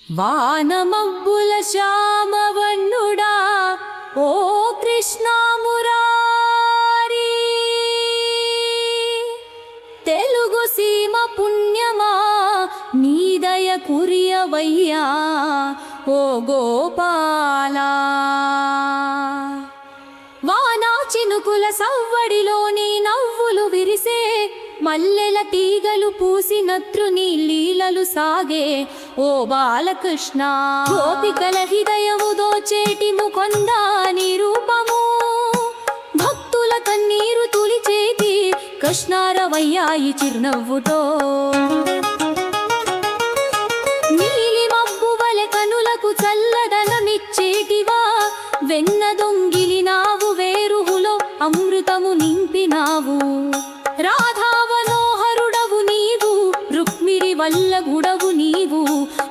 వానమబ్బుల శ్యామవన్నుడా ఓ కృష్ణ మురారి, తెలుగు సీమ పుణ్యమా నీదయ కురియవయ్యా ఓ గోపాలా. వానా చినుకుల సవ్వడిలోని నవ్వులు విరిసే, మల్లెల తీగలు పూసినత్రు నీ లీలలు సాగే ఓ బాలకృష్ణ. గోపికల హృదయము దోచేటి ముకొంద నీ రూపము, భక్తుల కన్నీరు తులిచేటి కృష్ణారవయ్యాయి చిరునవ్వుతో. నీలి మబ్బు వలె కనులకు చల్లదనమిచ్చేటివా, వెన్న దొంగిలినావు వేరుహులో అమృతము నింపినావు. రాధావనోహరుడవు నీవు, రుక్మిణి వల్లగుడవు నీవు,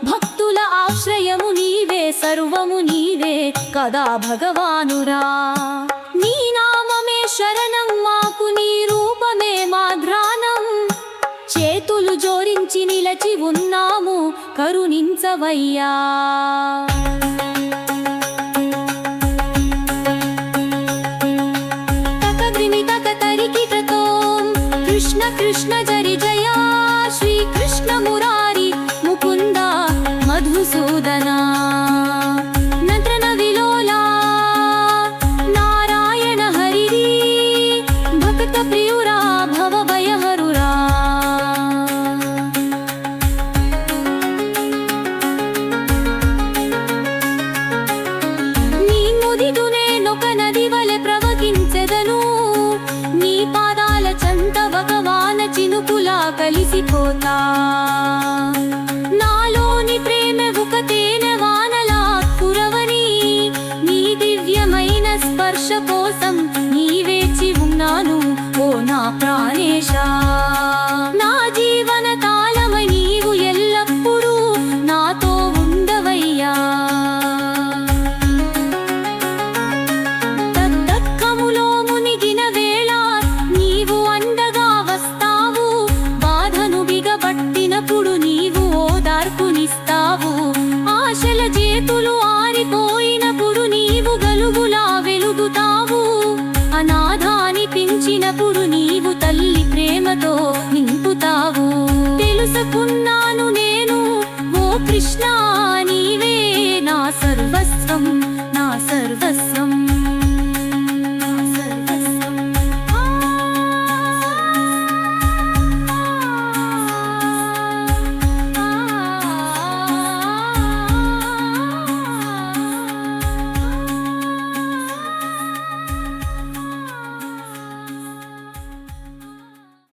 భక్తుల ఆశ్రయము నీవే, సర్వము నీవే కదా భగవానురా. నీ నామమే శరణం మాకు, నీ రూపమే మా ధ్యానం, చేతులు జోడించి నిలచి ఉన్నాము కరుణించవయ్యా. కృష్ణ కృష్ణ జరి జయా శ్రీ కృష్ణ మురారి ముకుంద మధుసూదనా. నటన విలోలా నారాయణ హరిరి, భక్త ప్రియురా భవ భయహరురా. నీ ముదిదునే నొక నది వలె ప్రవహించెదను, నీ పాదాల చంత భగవాన చినుకులా కలిసిపోతా. నాలోని ప్రేమ ఒక తేనె వానలా కురవని, నీ దివ్యమైన స్పర్శ కోసం నీ వేచి ఉన్నాను ఓ నా ప్రాణేశా. నా జీవన కాలమై నీవు ఎల్లప్పుడూ నాతో ఉండవయ్యా. తద్దక్కములో మునిగిన వేళ నీవు అండగా వస్తావు, బాధను బిగబట్టినప్పుడు నీవు ఓదార్పునిస్తావు. ఆశల చేతులు ఆరిపోయినప్పుడు నీవు గలుగులా వెలుగుతావు, అనాథానిపించినప్పుడు నీవు తల్లి ప్రేమతో నింపుతావు. తెలుసుకున్నాను నేను ఓ కృష్ణ, నీవే నా సర్వస్వం, నా సర్వస్వం.